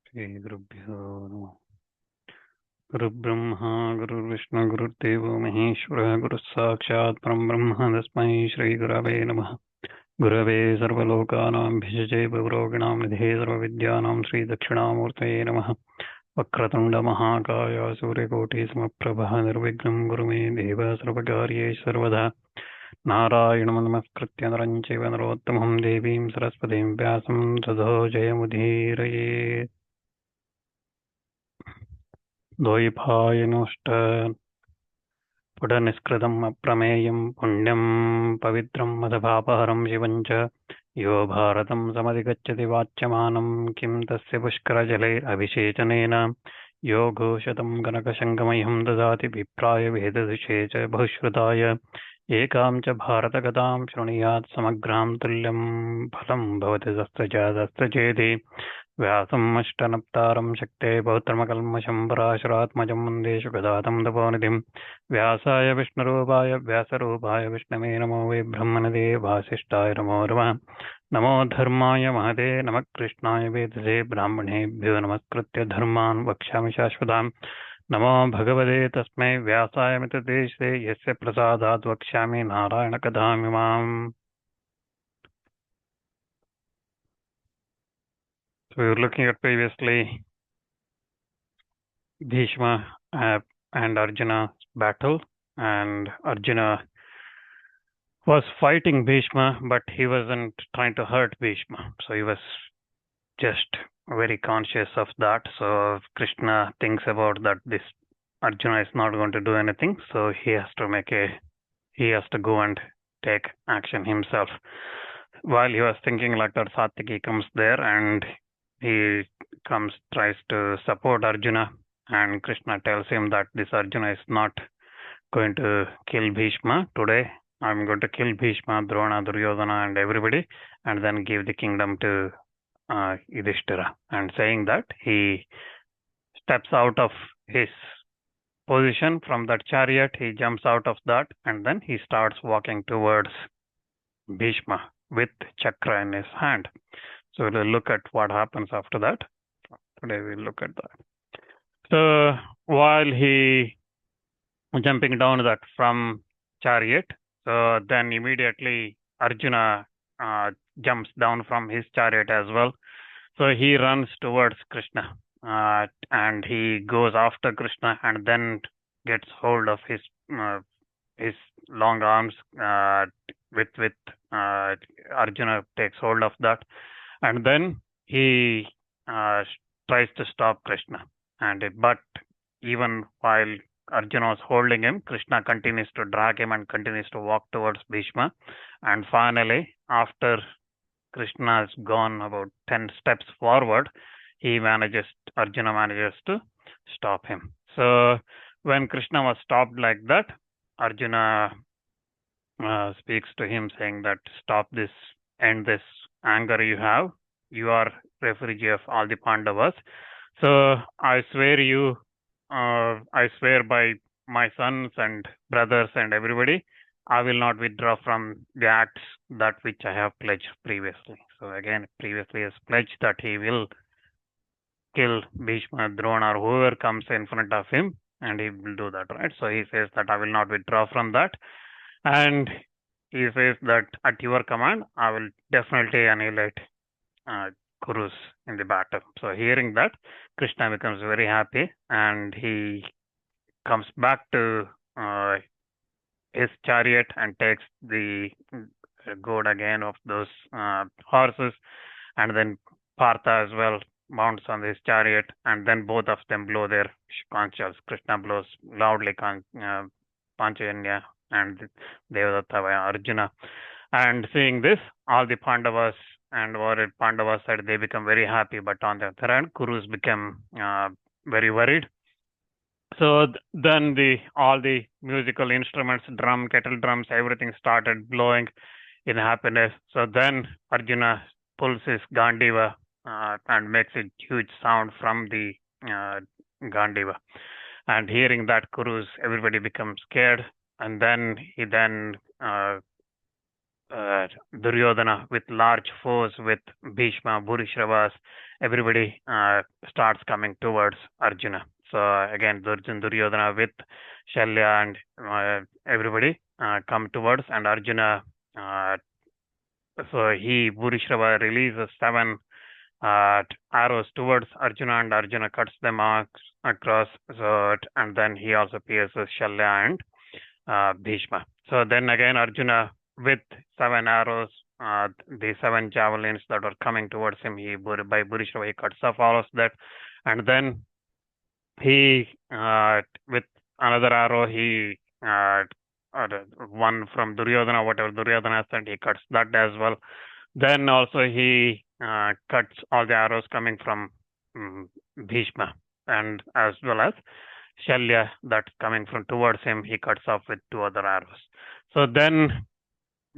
श्रीगुरुभ्यो नमः। गुरुब्रह्मा गुरुर्विष्णु गुरुर्देवो महेश्वरः गुरुः साक्षात् परं ब्रह्म तस्मै श्रीगुरवे नमः। गुरवे सर्वलोकानां भिषजे भवरोगिणां निधे सर्वविद्यानां श्रीदक्षिणामूर्तये नमः। वक्रतुण्डमहाकाय सूर्यकोटिसमप्रभः निर्विघ्नं गुरु मे देव सर्वकार्येषु सर्वदा। नारायणं नमस्कृत्य नरं चैव नरोत्तमं देवीं सरस्वतीं व्यासं ततो जयमुदीरये। द्वैपायनोष्ट पुटनिष्कृतम् अप्रमेयं पुण्यं पवित्रं मदपापहरं शिवं च यो भारतं समधिगच्छति वाच्यमानं किं तस्य पुष्करजले अभिषेचनेन यो घोषतं कनकशङ्कमह्यं ददाति विप्राय वेददिशे च बहुश्रुताय एकां च भारतकथां शृणुयात् समग्रां तुल्यं फलं भवति तस्य चेति व्यासम् अष्टनप्तारं शक्ते पौत्रमकल्मषं पराशरात्मजं वन्दे शुकदातं तपोनिधिं व्यासाय विष्णुरूपाय व्यासरूपाय विष्णवे नमो वै ब्रह्मणदे वासिष्ठाय नमो नमः। नमो धर्माय महते नमः कृष्णाय वेदसे ब्राह्मणेभ्यो नमस्कृत्य धर्मान् वक्ष्यामि शाश्वताम्। नमो भगवते तस्मै व्यासाय मितदेशे यस्य प्रसादात् वक्ष्यामि नारायणकथामिमाम्। So we were looking at previously Bhishma and Arjuna's battle, and Arjuna was fighting Bhishma, but he wasn't trying to hurt Bhishma. So he was just very conscious of that. So Krishna thinks about that this Arjuna is not going to do anything, so he has to go and take action himself. While he was thinking like that, Satyaki comes there and he tries to support Arjuna, and Krishna tells him that this Arjuna is not going to kill Bhishma today. I'm going to kill Bhishma, Drona, Duryodhana and everybody, and then give the kingdom to Yudhishthira. And saying that, he steps out of his position from that chariot, he jumps out of that, and then he starts walking towards Bhishma with chakra in his hand. So we'll look at what happens after that. Today we'll look at that. So while he jumping down that from chariot, so then immediately Arjuna jumps down from his chariot as well. So he runs towards Krishna and he goes after Krishna and then gets hold of his long arms with Arjuna takes hold of that, and then he tries to stop Krishna. But even while Arjuna was holding him, Krishna continues to drag him and continues to walk towards Bhishma. And finally, after Krishna has gone about 10 steps forward, Arjuna manages to stop him. So when Krishna was stopped like that, Arjuna speaks to him saying that stop this, end this anger you have. You are refugee of all the Pandavas. So I swear by my sons and brothers and everybody, I will not withdraw from the acts that which I have pledged previously. So again, previously has pledged that he will kill Bhishma, Drona, or whoever comes in front of him, and he will do that, right? So he says that I will not withdraw from that. And he says that at your command, I will definitely annihilate Kurus in the battle. So hearing that, Krishna becomes very happy and he comes back to his chariot and takes the goad again of those horses, and then Partha as well mounts on his chariot, and then both of them blow their conch shells. Krishna blows loudly Panchajanya and Devadatta by Arjuna. And seeing this, all the Pandavas and over Pandavas side, they become very happy, but on the other hand, Kurus become very worried. So then all the musical instruments, drum, kettle drums, everything started blowing in happiness. So then Arjuna pulls his Gandiva and makes a huge sound from the Gandiva. And hearing that, Kurus, everybody becomes scared. And then he Duryodhana with large force with Bhishma, Bhurishrava's, everybody starts coming towards Arjuna. So again, Duryodhana with Shalya and everybody come towards, and Arjuna. So Bhurishrava releases 7 arrows towards Arjuna, and Arjuna cuts them across. So and then he also pierces Shalya and Bhishma. So then again, Arjuna with 7 arrows, the 7 javelins that were coming towards him, by Bhurishrava, he cuts off all of that, and then he with another arrow, he one from Duryodhana, whatever Duryodhana sent, he cuts that as well. Then also he cuts all the arrows coming from Bhishma, and as well as Shalya that's coming from towards him, he cuts off with 2 other arrows. So then,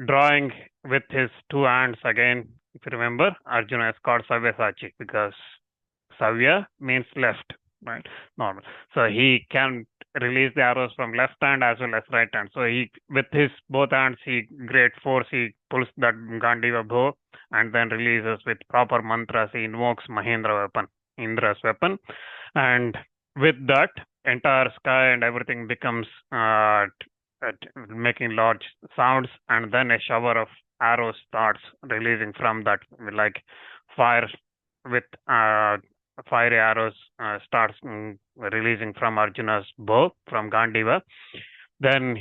drawing with his 2 hands again, if you remember, Arjuna is called Savyasachi because Savya means left, right? Normal. So he can release the arrows from left hand as well as right hand. So he, with his both hands, great force, he pulls that Gandiva bow and then releases with proper mantras. He invokes Mahendra weapon, Indra's weapon, and with that, entire sky and everything becomes making large sounds, and then a shower of arrows starts releasing from that, like fire with fiery arrows starts releasing from Arjuna's bow, from Gandiva. Then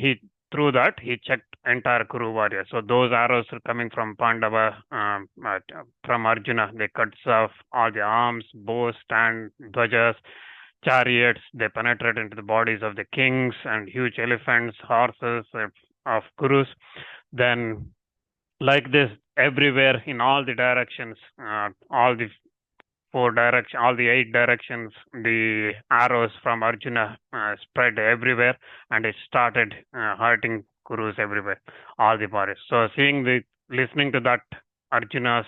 through that, he checked entire Kuru warrior. So those arrows are coming from Pandava, from Arjuna. They cut off all the arms, bows, stand, dwajas, chariots. They penetrate into the bodies of the kings and huge elephants, horses of Kurus. Then, like this, everywhere in all the directions, all the 8 directions, the arrows from Arjuna spread everywhere, and it started hurting Kurus everywhere, all the warriors. So listening to that Arjuna's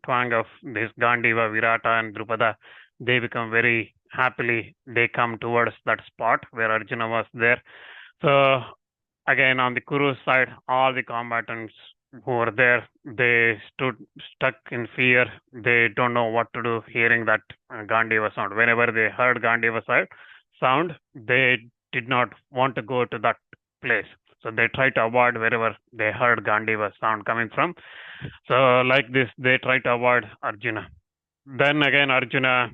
twang of this Gandiva, Virata and Drupada, they become very happily, they come towards that spot where Arjuna was there. So again, on the Kuru side, all the combatants who were there, they stuck in fear. They don't know what to do hearing that Gandiva sound. Whenever they heard Gandiva sound, they did not want to go to that place. So they tried to avoid wherever they heard Gandiva sound coming from. So like this, they tried to avoid Arjuna. Then again, Arjuna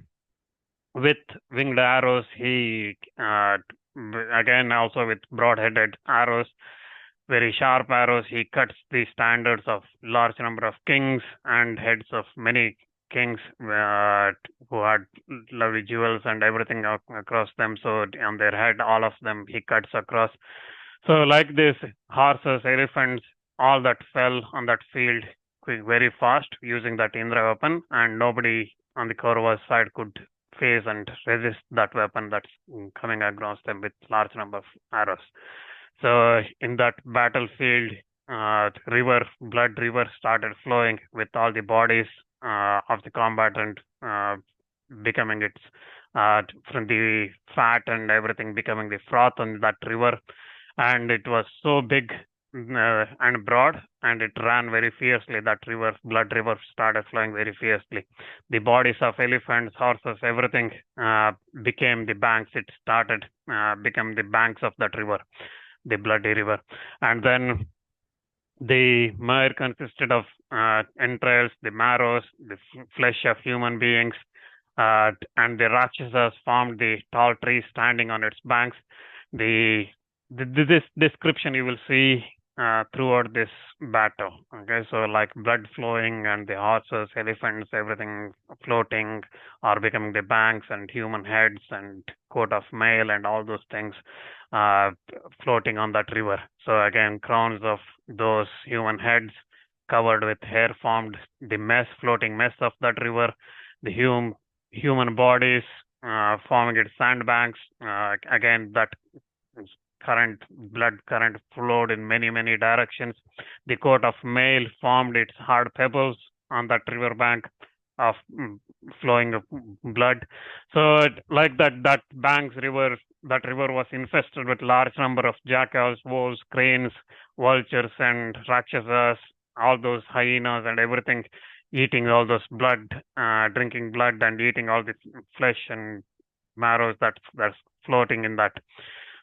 with winged arrows, he again also with broad-headed arrows, very sharp arrows, he cuts the standards of large number of kings and heads of many kings who had lovely jewels and everything across them. So on their head, all of them he cuts across. So like this, horses, elephants, all that fell on that field very fast using that Indra weapon, and nobody on the Kaurava side could face and resist that weapon that's coming across them with large number of arrows. So in that battlefield, blood river started flowing with all the bodies of the combatant becoming its from the fat and everything becoming the froth on that river, and it was so big and broad, and it ran very fiercely. That blood river started flowing very fiercely. The bodies of elephants, horses, everything became the banks. It started become the banks of that river, the bloody river. And then the mire consisted of entrails, the marrows, the flesh of human beings, and the Rakshasas formed the tall tree standing on its banks. This description you will see throughout this battle. Okay, so like blood flowing and the horses, elephants, everything floating or becoming the banks, and human heads and coat of mail and all those things floating on that river. So again, crowns of those human heads covered with hair formed the floating mess of that river. The human bodies forming its sandbanks. Again, that blood current flowed in many directions. The coat of mail formed its hard pebbles on that river bank of flowing of blood. So like that river was infested with large number of jackals, wolves, cranes, vultures, and rakshasas, all those hyenas and everything, eating all those blood, drinking blood and eating all this flesh and marrows that's floating in that.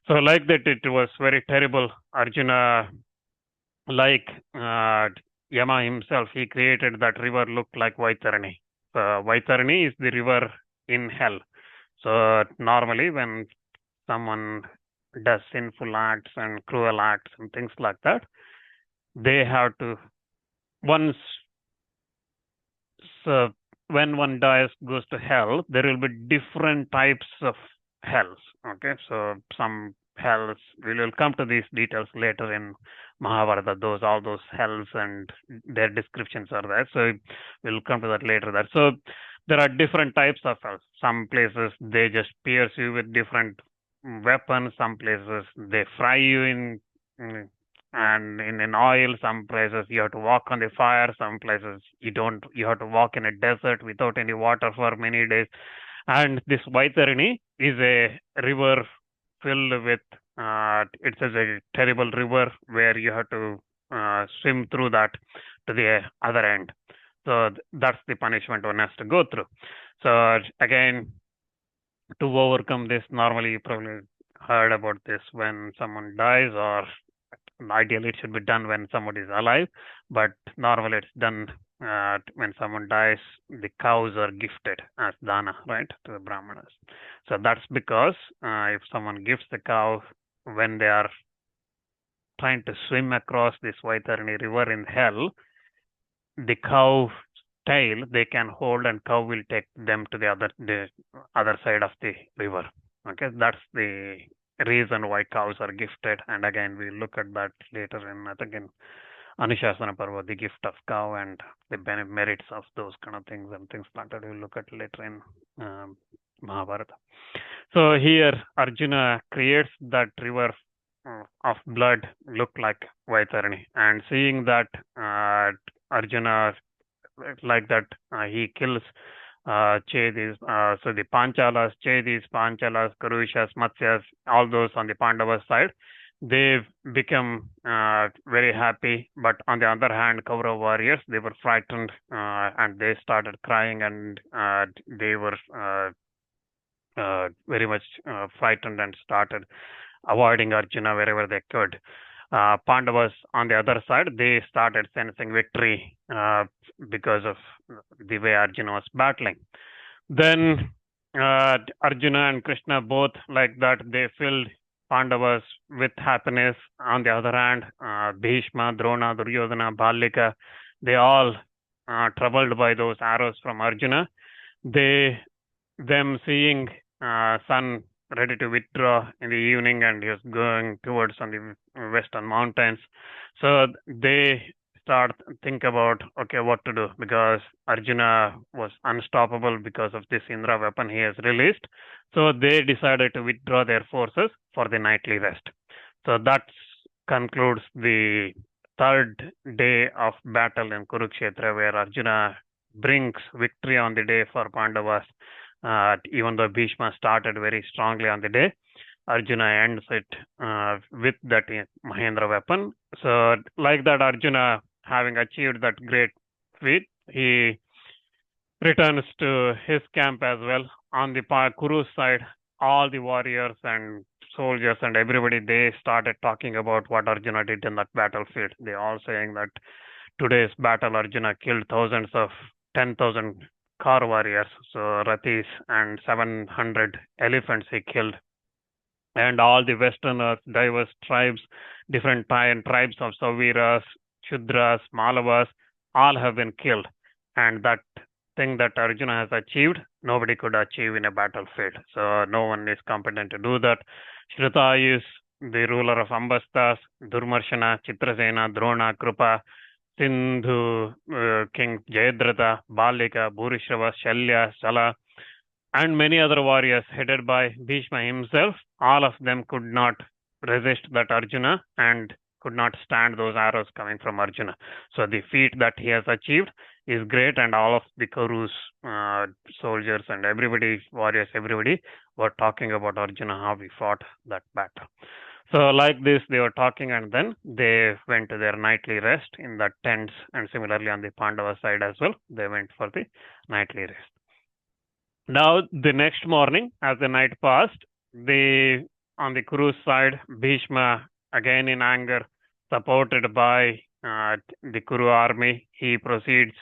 So like that, it was very terrible. Arjuna, like Yama himself, he created that river look like Vaitarani. Vaitarani is the river in hell. So normally when someone does sinful acts and cruel acts and things like that, they have to once so when one dies goes to hell, there will be different types of hells. Okay, so some hells we will come to these details later in Mahabharata. Those all those hells and their descriptions are there. So we'll come to that later. That so there are different types of hells. Some places they just pierce you with different weapons. Some places they fry you in mm, and in oil. Some places you have to walk on the fire. Some places you don't. You have to walk in a desert without any water for many days. And this Vaitarini is a river filled with. It's a terrible river where you have to swim through that to the other end. So that's the punishment one has to go through. So again, to overcome this, normally you probably heard about this when someone dies, or ideally it should be done when somebody is alive, but normally it's done when someone dies. The cows are gifted as dana, right, to the brahmanas. So that's because if someone gives the cow when they are trying to swim across this Vaitarani river in hell, the cow tail they can hold and cow will take them to the other side of the river. Okay, that's the reason why cows are gifted. And again, we look at that later in, I think, in Anushasana Parva, the gift of cow and the merits of those kind of things and things like that. We'll look at later in Mahabharata. So here Arjuna creates that river of blood look like Vaitarani, and seeing that Arjuna like that he kills Chedis, so the Panchalas, Chedis, Panchalas, Kurushas, Matsyas, all those on the Pandavas side, they've become very happy. But on the other hand, Kaurava warriors, they were frightened and they started crying, and they were very much frightened and started avoiding Arjuna wherever they could. Pandavas, on the other side, they started sensing victory because of the way Arjuna was battling. Then Arjuna and Krishna both like that, they filled Pandavas with happiness. On the other hand, Bhishma, Drona, Duryodhana, Bhalika, they all troubled by those arrows from Arjuna. Them seeing sun ready to withdraw in the evening, and he was going towards on the western mountains. So they start think about, okay, what to do, because Arjuna was unstoppable because of this Indra weapon he has released. So they decided to withdraw their forces for the nightly rest. So that concludes the third day of battle in Kurukshetra, where Arjuna brings victory on the day for Pandavas. Even though Bhishma started very strongly on the day, Arjuna ends it with that Mahendra weapon. So like that, Arjuna, having achieved that great feat, he returns to his camp as well. On the Kurus side, all the warriors and soldiers and everybody, they started talking about what Arjuna did in that battlefield. They all saying that today's battle, Arjuna killed 10,000 car warriors, so Rathis, and 700 elephants he killed. And all the Westerners, diverse tribes, different tribes of Saviras, Shudras, Malavas, all have been killed. And that thing that Arjuna has achieved, nobody could achieve in a battlefield. So no one is competent to do that. Shruta is the ruler of Ambastas, Durmarshana, Chitrasena, Drona, Krupa, Sindhu, King Jayadratha, Balika, Bhurishrava, Shalya, Sala, and many other warriors headed by Bhishma himself. All of them could not resist that Arjuna and could not stand those arrows coming from Arjuna. So the feat that he has achieved is great, and all of the Kurus soldiers and everybody, warriors, everybody were talking about Arjuna, how he fought that battle. So like this, they were talking, and then they went to their nightly rest in the tents, and similarly on the Pandava side as well, they went for the nightly rest. Now, the next morning, as the night passed, on the Kurus side, Bhishma, again in anger, supported by the Kuru army, he proceeds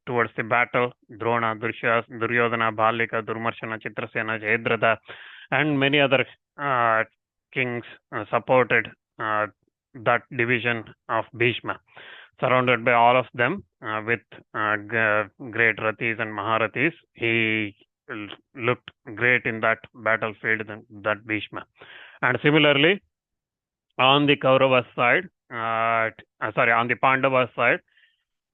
towards the battle. Drona, Duryodhana, Bhalika, Durmarshana, Chitrasena, Jayadratha, and many other kings supported that division of Bhishma. Surrounded by all of them with great Rathis and Maharathis, he looked great in that battlefield than that Bhishma. And similarly, on the Kaurava side, on the Pandava side,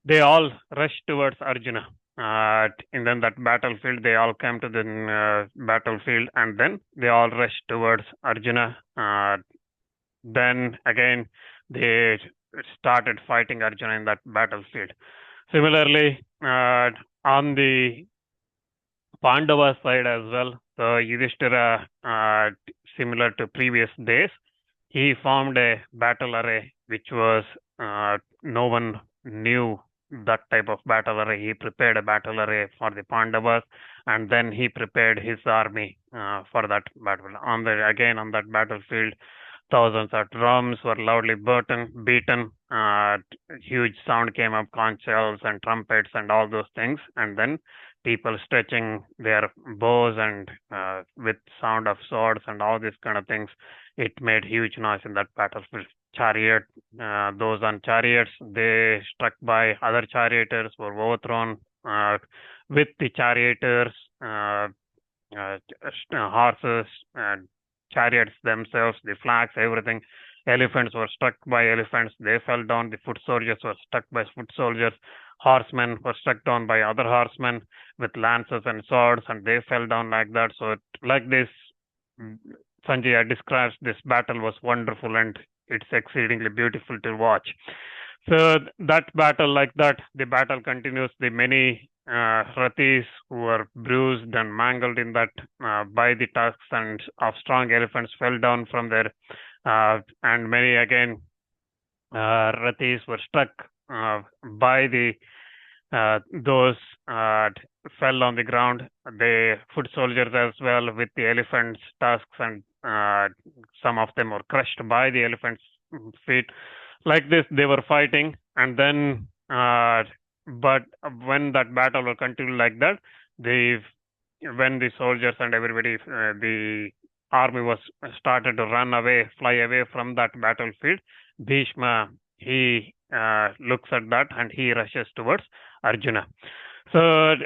they all rushed towards Arjuna. And then that battlefield, they all came to the battlefield, and then they all rushed towards Arjuna. Then again, they started fighting Arjuna in that battlefield. Similarly, on the Pandava side as well, so Yudhishthira, similar to previous days, he formed a battle array which was no one knew that type of battle array. He prepared a battle array for the Pandavas, and then he prepared his army for that battle. On that battlefield, thousands of drums were loudly beaten. Huge sound came up, conch shells and trumpets and all those things. And then people stretching their bows and with sound of swords and all these kind of things. It made huge noise in that battlefield. Those on chariots, they struck by other charioteers, were overthrown with the charioteers, horses, and chariots themselves, the flags, everything. Elephants were struck by elephants. They fell down. The foot soldiers were struck by foot soldiers. Horsemen were struck down by other horsemen with lances and swords, and they fell down like that. So, like this, Sanjaya describes this battle was wonderful, and it's exceedingly beautiful to watch. So that battle, like that, the battle continues. The many Rathis who were bruised and mangled in that by the tusks and of strong elephants fell down from there, and many again Rathis were struck by those fell on the ground. The foot soldiers as well with the elephants' tusks, and some of them were crushed by the elephants' feet. Like this, they were fighting, and then but when that battle will continue like that, when the soldiers and everybody, the army was started to fly away from that battlefield, Bhishma, he looks at that and he rushes towards Arjuna. So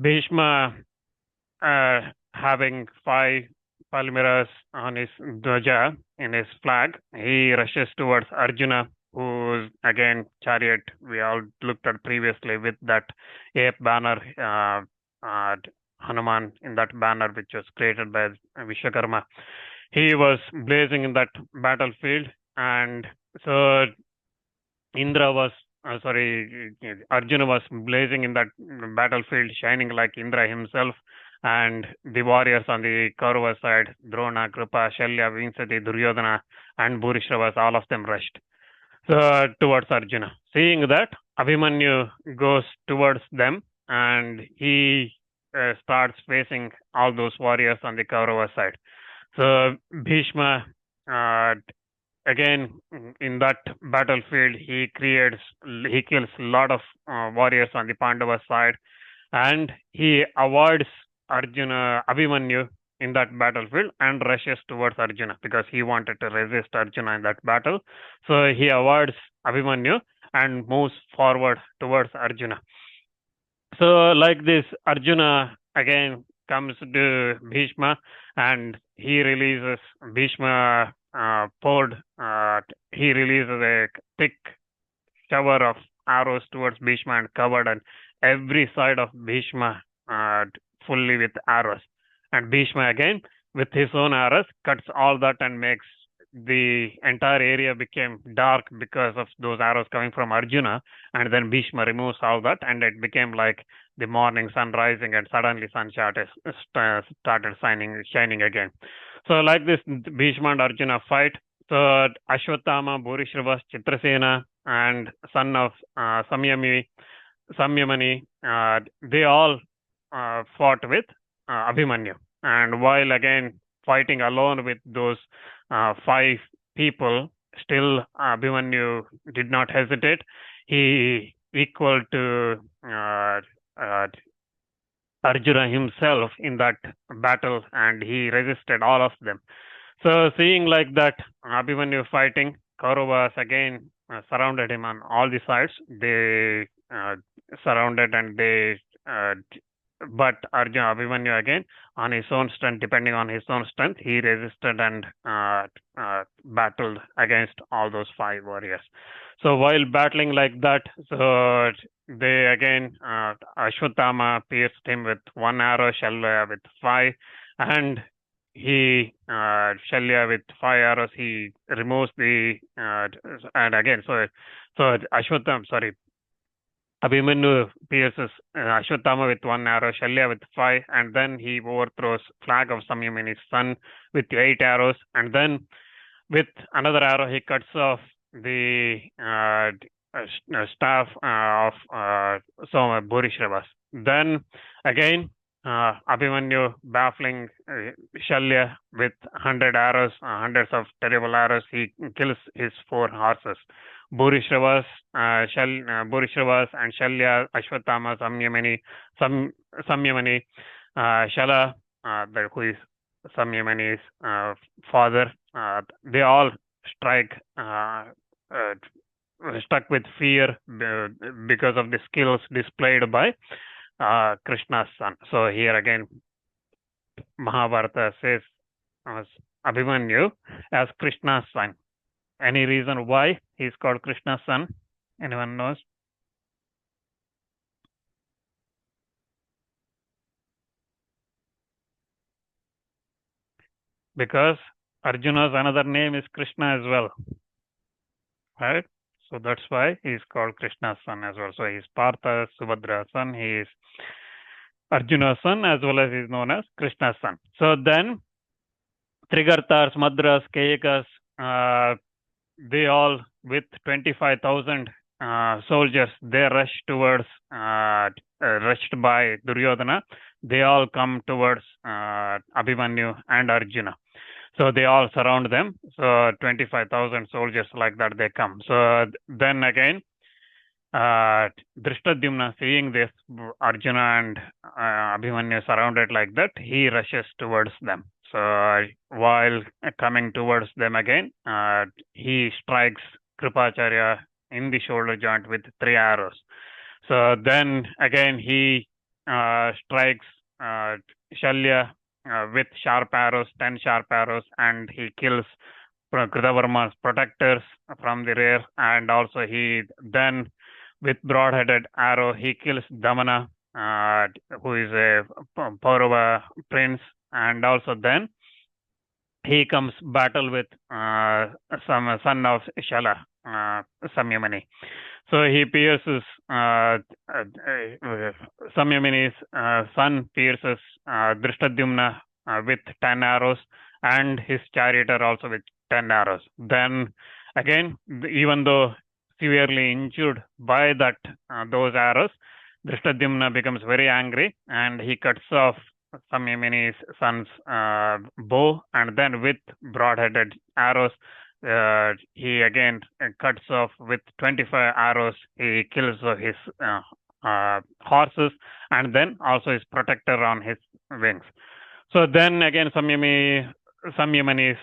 Bhishma, having 5 palmyras on his dwaja, in his flag, he rushes towards Arjuna, who's again chariot we all looked at previously with that ape banner, Hanuman in that banner which was created by Vishwakarma. He was blazing in that battlefield, and so Arjuna was blazing in that battlefield, shining like Indra himself, and the warriors on the Kaurava side, Drona, Kripa, Shalya, Vinsati, Duryodhana, and Bhurishrava, all of them rushed towards Arjuna. Seeing that, Abhimanyu goes towards them, and he starts facing all those warriors on the Kaurava side. So Bhishma, again in that battlefield, he kills a lot of warriors on the Pandava side, and he avoids Abhimanyu in that battlefield and rushes towards Arjuna because he wanted to resist Arjuna in that battle. So he avoids Abhimanyu and moves forward towards Arjuna. So like this, Arjuna again comes to Bhishma, and he releases Bhishma he releases a thick shower of arrows towards Bhishma and covered and every side of Bhishma fully with arrows. And Bhishma again, with his own arrows, cuts all that and makes the entire area became dark because of those arrows coming from Arjuna. And then Bhishma removes all that, and it became like the morning sun rising, and suddenly sun started shining again. So like this, Bhishma and Arjuna fight. So Ashwatthama, Bhurishrava, Chitrasena, and son of Samyamini, they all fought with Abhimanyu. And while again fighting alone with those five people, still Abhimanyu did not hesitate. He equal to uh, Arjuna himself in that battle, and he resisted all of them. So, seeing like that, Abhimanyu fighting, Kauravas again surrounded him on all the sides. They surrounded and they, but Arjuna, Abhimanyu again, on his own strength, depending on his own strength, he resisted and battled against all those five warriors. So while battling like that, so they again, Ashwatthama pierced him with one arrow, Shalya with five, and he Shalya with five arrows. He removes the and again, so Ashwatthama, sorry, Abhimanyu pierces Ashwatthama with one arrow, Shalya with five, and then he overthrows flag of Samyamini's son with 8 arrows, and then with another arrow he cuts off the staff of Bhurishrava's. Then again, Abhimanyu baffling Shalya with 100 arrows, hundreds of terrible arrows. He kills his 4 horses. Bhurishrava's, Bhurishrava's and Shalya, Ashwatthama, Samyamini, Shala, who is Samyamini's father, they all stuck with fear because of the skills displayed by Krishna's son. So here again, Mahabharata says Abhimanyu as Krishna's son. Any reason why he's called Krishna's son? Anyone knows? Because Arjuna's another name is Krishna as well, right? So that's why he's called Krishna's son as well. So he's Partha, Subhadra's son. He is Arjuna's son as well as he's known as Krishna's son. So then Trigartars, Madras, Keyakas, they all with 25,000 soldiers, they rushed by Duryodhana. They all come towards Abhimanyu and Arjuna. So they all surround them. So 25,000 soldiers like that they come. So then again, Dhrishtadyumna, seeing this, Arjuna and Abhimanyu surrounded like that, he rushes towards them. So while coming towards them again, he strikes Kripacharya in the shoulder joint with 3 arrows. So then again he strikes Shalya with sharp arrows, 10 sharp arrows, and he kills Kritavarma's protectors from the rear, and also he then with broad-headed arrow he kills Damana, who is a Parva prince, and also then he comes battle with some son of Shala, Samyamini. So he pierces Samyamini's son pierces Dhrishtadyumna with 10 arrows, and his charioteer also with 10 arrows. Then again, even though severely injured by those arrows, Dhrishtadyumna becomes very angry and he cuts off Samyamini's son's bow, and then with broad-headed arrows, he again cuts off with 25 arrows. He kills his horses and then also his protector on his wings. So then again, Samyamini's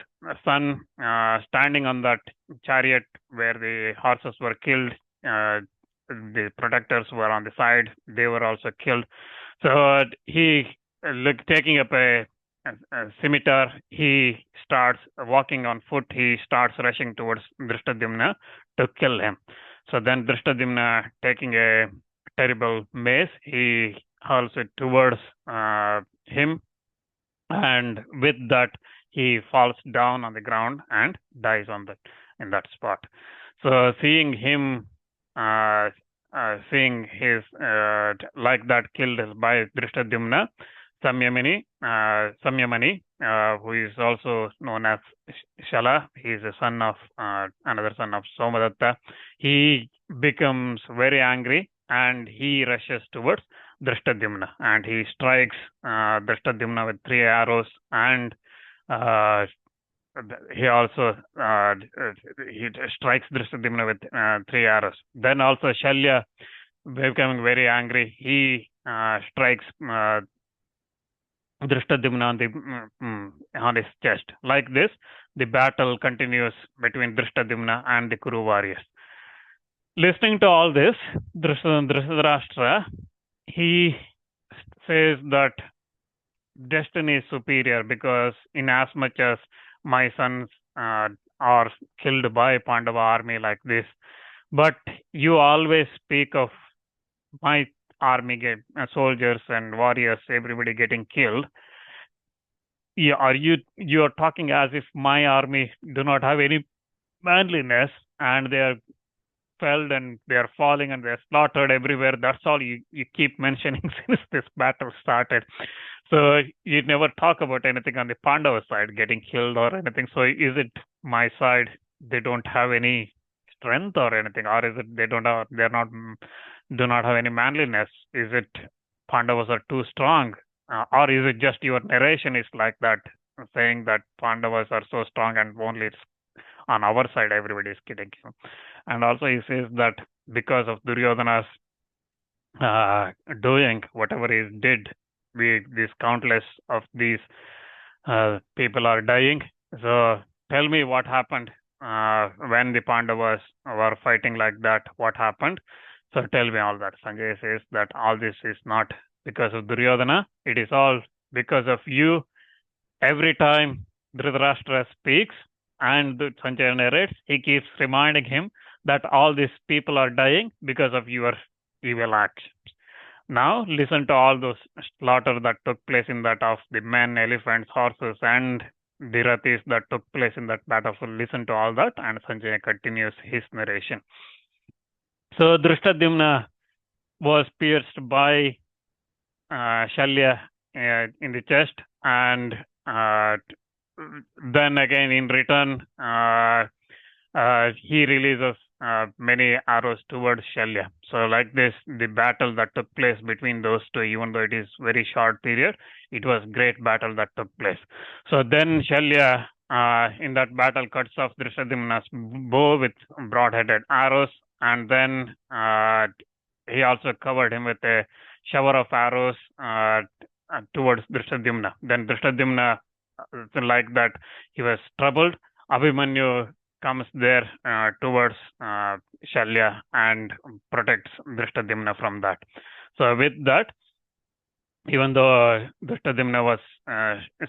son, standing on that chariot where the horses were killed, the protectors were on the side, they were also killed. So he, taking up a scimitar, he starts walking on foot, he starts rushing towards Dhrishtadyumna to kill him. So then Dhrishtadyumna, taking a terrible mace, he hurls it towards him, and with that he falls down on the ground and dies in that spot. So seeing him, seeing his like that killed by Dhrishtadyumna, Samyamini, who is also known as Shala. He is a son of another son of Somadatta. He becomes very angry and he rushes towards Dhrishtadyumna and he strikes Dhrishtadyumna with 3 arrows and uh, he also he strikes Dhrishtadyumna with 3 arrows. Then also Shalya, becoming very angry, he strikes Dhrishtadyumna on his chest. Like this, the battle continues between Dhrishtadyumna and the Kuru warriors. Listening to all this, Dhritarashtra, he says that destiny is superior because in as much as my sons are killed by Pandava army like this, but you always speak of my army soldiers and warriors, everybody getting killed. Yeah, you are talking as if my army do not have any manliness and they are felled and they are falling and they are slaughtered everywhere. That's all you keep mentioning since this battle started. So you never talk about anything on the Pandava side getting killed or anything. So is it my side they don't have any strength or anything, or is it do not have any manliness? Is it Pandavas are too strong, or is it just your narration is like that, saying that Pandavas are so strong and only it's on our side everybody is getting killed? And also he says that because of Duryodhana's doing whatever he did, these countless of these people are dying. So tell me what happened when the Pandavas were fighting like that. What happened? So tell me all that. Sanjay says that all this is not because of Duryodhana. It is all because of you. Every time Dhritarashtra speaks and Sanjay narrates, he keeps reminding him that all these people are dying because of your evil actions. Now listen to all those slaughter that took place in that of the men, elephants, horses, and the rathis that took place in that battle. So listen to all that, and Sanjay continues his narration. So Dhrishtadyumna was pierced by Shalya in the chest, and then again in return he releases many arrows towards Shalya. So like this, the battle that took place between those two, even though it is very short period, it was great battle that took place. So then Shalya in that battle cuts off Dhrishtadyumna's bow with broad-headed arrows, and then he also covered him with a shower of arrows towards Dhrishtadyumna. Then Dhrishtadyumna, like that, he was troubled. Abhimanyu comes there towards Shalya and protects Dhrishtadyumna from that. So with that, even though Dhrishtadyumna was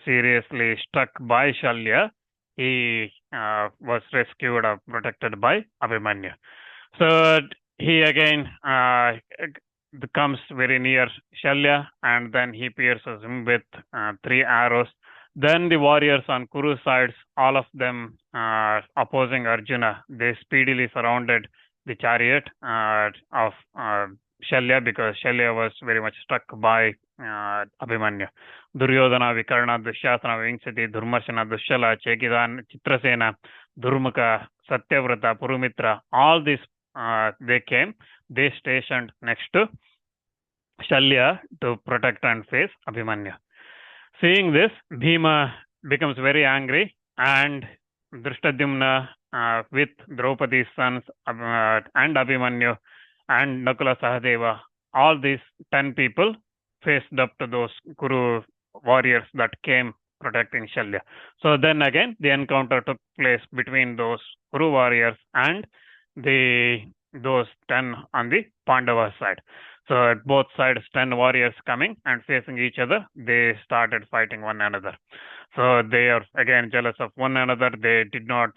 seriously struck by Shalya, he was rescued or protected by Abhimanyu. So he again comes very near Shalya and then he pierces him with 3 arrows. Then the warriors on Kuru sides, all of them opposing Arjuna, they speedily surrounded the chariot of Shalya because Shalya was very much struck by Abhimanyu. Duryodhana, Vikarna, Dushyasana, Vinksati, Dhurmarshana, Dushala, Chekidan, Chitrasena, Durmuka, Satyavrata, Purumitra, all these they came, they stationed next to Shalya to protect and face Abhimanyu. Seeing this, Bhima becomes very angry and Dhrishtadyumna with Draupadi's sons and Abhimanyu and Nakula Sahadeva, all these 10 people faced up to those Kuru warriors that came protecting Shalya. So then again, the encounter took place between those Kuru warriors and those 10 on the Pandava side. So at both sides, 10 warriors coming and facing each other, they started fighting one another. So they are again jealous of one another. They did not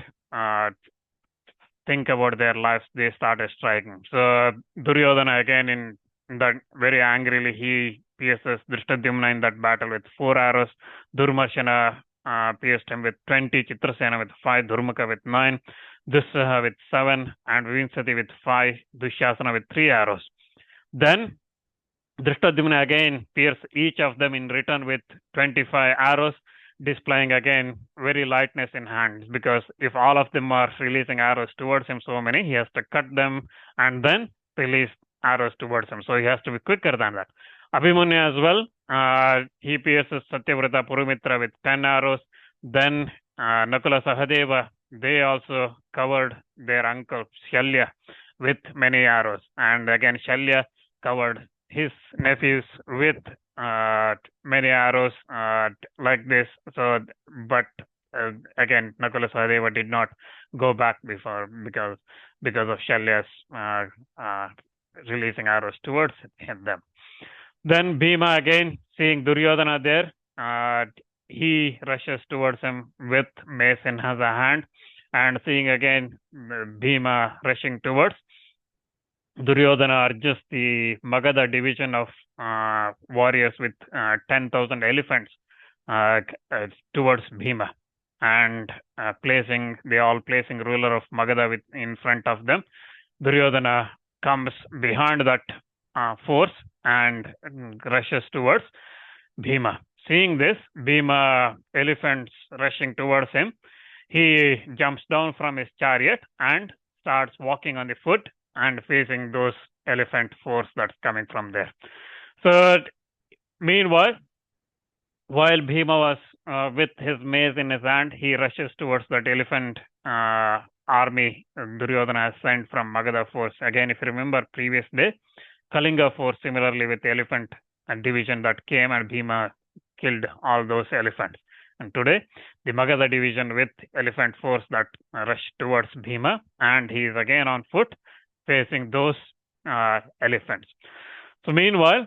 think about their lives. They started striking. So Duryodhana again in that very angrily, he pierces Dhrishtadyumna in that battle with 4 arrows. Durmarshana pierced him with 20, Chitrasena with 5, Durmuka with 9, Dussaha with 7, and Vinsati with 5, Dushyasana with 3 arrows. Then Dhrishtadyumna again pierced each of them in return with 25 arrows, displaying again very lightness in hands, because if all of them are releasing arrows towards him, so many, he has to cut them and then release arrows towards him. So he has to be quicker than that. Abhimanyu as well, he pierces Satyavrata Purumitra with 10 arrows. Then Nakula Sahadeva, they also covered their uncle Shalya with many arrows. And again, Shalya covered his nephews with many arrows like this. So, but again, Nakula Sahadeva did not go back before because of Shalya's releasing arrows towards them. Then Bhima again, seeing Duryodhana there, he rushes towards him with mace in his hand, and seeing again Bhima rushing towards, Duryodhana urges the Magadha division of warriors with 10,000 elephants towards Bhima, and placing ruler of Magadha in front of them. Duryodhana comes behind that force and rushes towards Bhima. Seeing this, Bhima elephants rushing towards him, he jumps down from his chariot and starts walking on the foot and facing those elephant force that's coming from there. So meanwhile, while Bhima was with his mace in his hand, he rushes towards that elephant army Duryodhana has sent from Magadha force. Again, if you remember previous day, Kalinga force similarly with the elephant division that came, and Bhima killed all those elephants. And today, the Magadha division with elephant force that rushed towards Bhima, and he is again on foot facing those elephants. So meanwhile,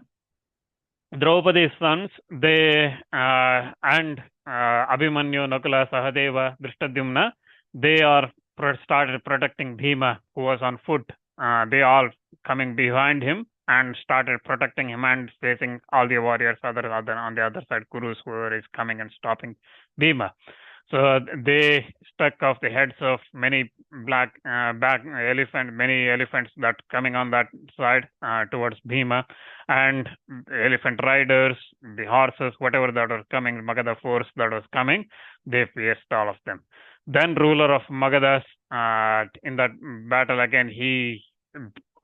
Draupadi's sons, they and Abhimanyu, Nakula, Sahadeva, Dhrishtadyumna, they are started protecting Bhima, who was on foot. They all coming behind him and started protecting him and facing all the warriors on the other side, Kurus, whoever is coming and stopping Bhima. So they struck off the heads of many many elephants that coming on that side towards Bhima, and elephant riders, the horses, whatever that was coming, Magadha force that was coming, they pierced all of them. Then ruler of Magadhas in that battle again, he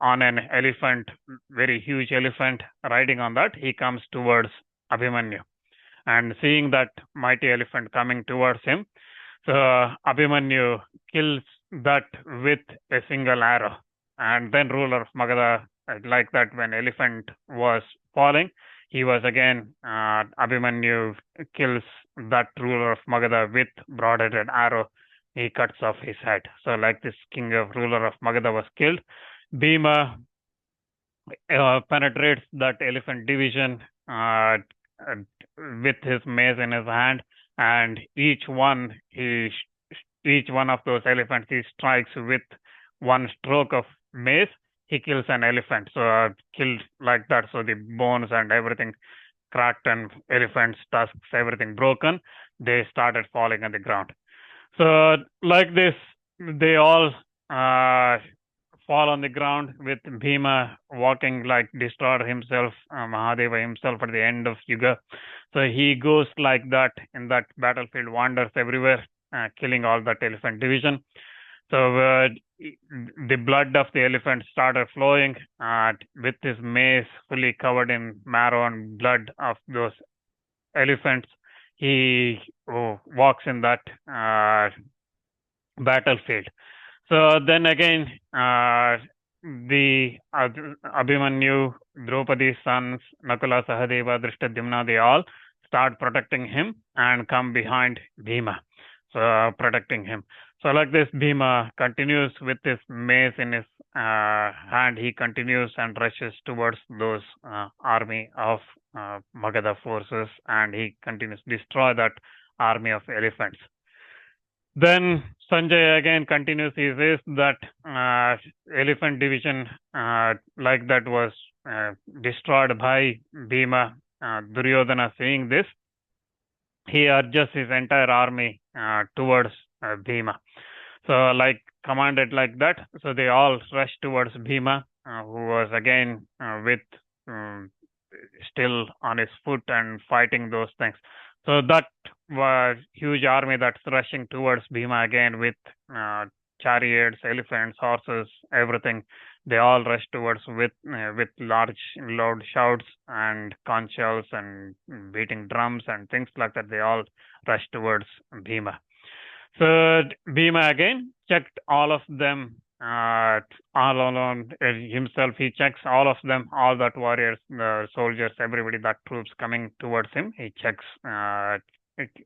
on an elephant, very huge elephant, riding on that, he comes towards Abhimanyu. And seeing that mighty elephant coming towards him, so Abhimanyu kills that with a single arrow. And then ruler of Magadha, like that, when elephant was falling, he was again, Abhimanyu kills that ruler of Magadha with broad-headed arrow. He cuts off his head. So like this king of ruler of Magadha was killed. Bhima penetrates that elephant division with his mace in his hand, and each one of those elephants he strikes with one stroke of mace. He kills an elephant. So killed like that. So the bones and everything cracked, and elephant's tusks, everything broken. They started falling on the ground. So like this, they all fall on the ground with Bhima walking like destroyed himself, Mahadeva himself at the end of Yuga. So he goes like that in that battlefield, wanders everywhere, killing all that elephant division. So the blood of the elephant started flowing with his mace fully covered in marrow and blood of those elephants. He walks in that battlefield. So then again, the Abhimanyu, Draupadi's sons, Nakula, Sahadeva, Dhrishtadyumna, they all start protecting him and come behind Bhima, so protecting him. So like this, Bhima continues with his mace in his hand. He continues and rushes towards those army of Magadha forces, and he continues to destroy that army of elephants. Then Sanjay again continues. He says that elephant division like that was destroyed by Bhima. Duryodhana seeing this, he urges his entire army towards Bhima. So like commanded like that, so they all rush towards Bhima, who was again with still on his foot and fighting those things. So that was huge army that's rushing towards Bhima again with chariots, elephants, horses, everything. They all rush towards with large, loud shouts and conch shells and beating drums and things like that. They all rush towards Bhima. So Bhima again checked all of them all alone himself. He checks all of them, all that warriors, the soldiers, everybody, that troops coming towards him. He checks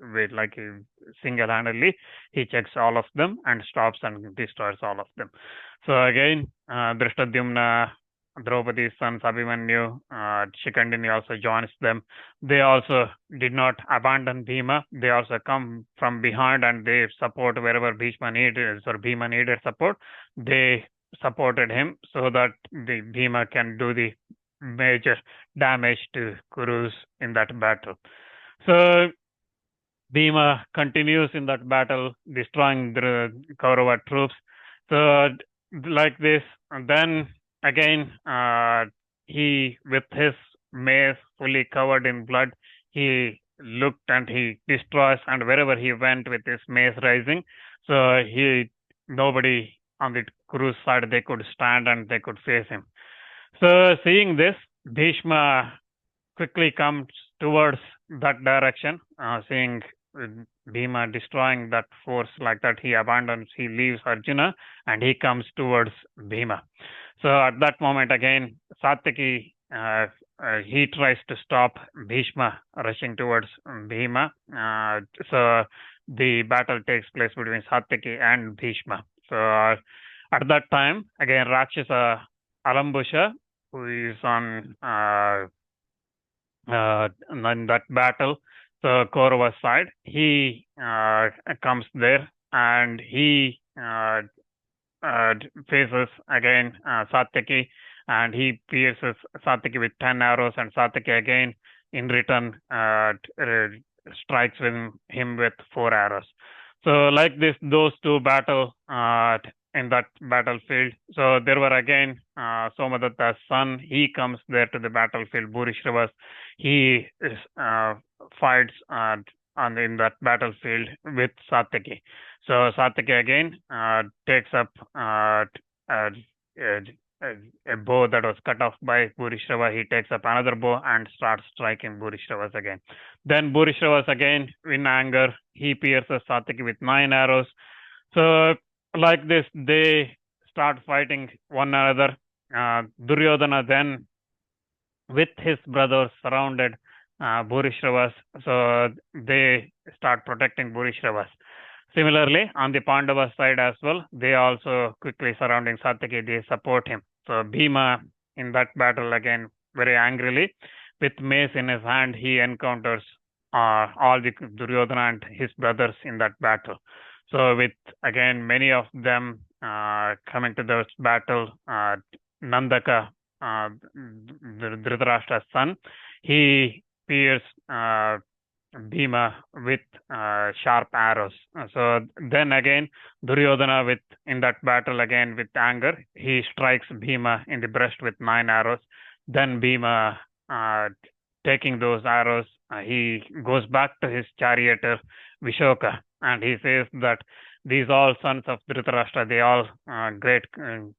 with like single-handedly. He checks all of them and stops and destroys all of them. So again, Dhrishtadyumna, Draupadi's sons, Abhimanyu, Shikandini also joins them. They also did not abandon Bhima. They also come from behind and they support wherever Bhima needed support. They supported him so that the Bhima can do the major damage to Kurus in that battle. So Bhima continues in that battle, destroying the Kaurava troops. So like this, and then again, he, with his mace fully covered in blood, he looked and he destroys, and wherever he went with his mace rising, so nobody on the Kurus side, they could stand and they could face him. So seeing this, Bhishma quickly comes towards that direction, seeing Bhima destroying that force like that. He leaves Arjuna and he comes towards Bhima. So at that moment again, Satyaki, he tries to stop Bhishma rushing towards Bhima. So the battle takes place between Satyaki and Bhishma. So at that time, again, Rakshasa Alambusha, who is on in that battle, the Kaurava side, he comes there and he faces again Satyaki, and he pierces Satyaki with 10 arrows, and Satyaki again in return strikes him with 4 arrows. So like this, those two battle in that battlefield. So there were again Somadatta's son. He comes there to the battlefield. Bhurishrava's, he fights in that battlefield with Satyaki. So Satyaki again takes up a bow that was cut off by Bhurishrava. He takes up another bow and starts striking Bhurishrava's again. Then Bhurishrava's again, in anger, he pierces Satyaki with 9 arrows. So like this, they start fighting one another. Duryodhana then, with his brothers, surrounded Bhurishrava's. So they start protecting Bhurishrava's. Similarly, on the Pandavas side as well, they also quickly surrounding Satyaki, they support him. So Bhima in that battle again, very angrily, with mace in his hand, he encounters all the Duryodhana and his brothers in that battle. So with again many of them coming to this battle, Nandaka, Dhritarashtra's son, he pierced Bhima with sharp arrows. So then again, Duryodhana in that battle again with anger, he strikes Bhima in the breast with 9 arrows. Then Bhima, taking those arrows, he goes back to his charioteer Vishoka, and he says that these all sons of Dhritarashtra, they all great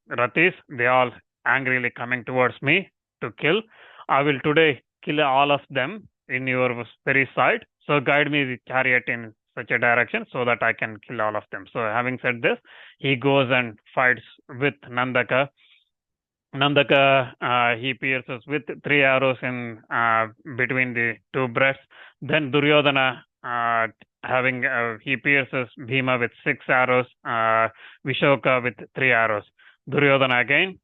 Rathis, they all angrily coming towards me to kill. I will today kill all of them in your very sight. So guide me the chariot in such a direction so that I can kill all of them. So having said this, he goes and fights with Nandaka. Nandaka, he pierces with 3 arrows in between the two breasts. Then Duryodhana, he pierces Bhima with 6 arrows. Vishoka with 3 arrows. Duryodhana again,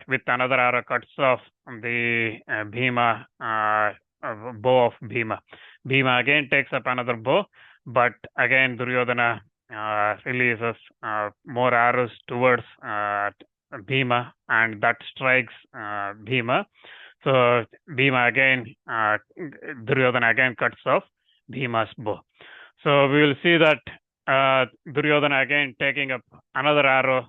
with another arrow, cuts off the Bhima bow of Bhima. Bhima again takes up another bow, but again Duryodhana releases more arrows towards Bhima, and that strikes Bhima. So Bhima again, Duryodhana again cuts off Bhima's bow. So we will see that Duryodhana again taking up another arrow,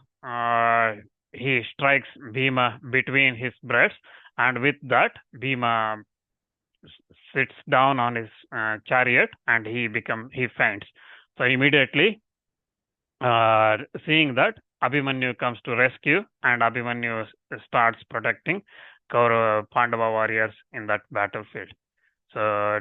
he strikes Bhima between his breasts, and with that Bhima sits down on his chariot and he faints. So immediately, seeing that, Abhimanyu comes to rescue, and Abhimanyu starts protecting Pandava warriors in that battlefield. So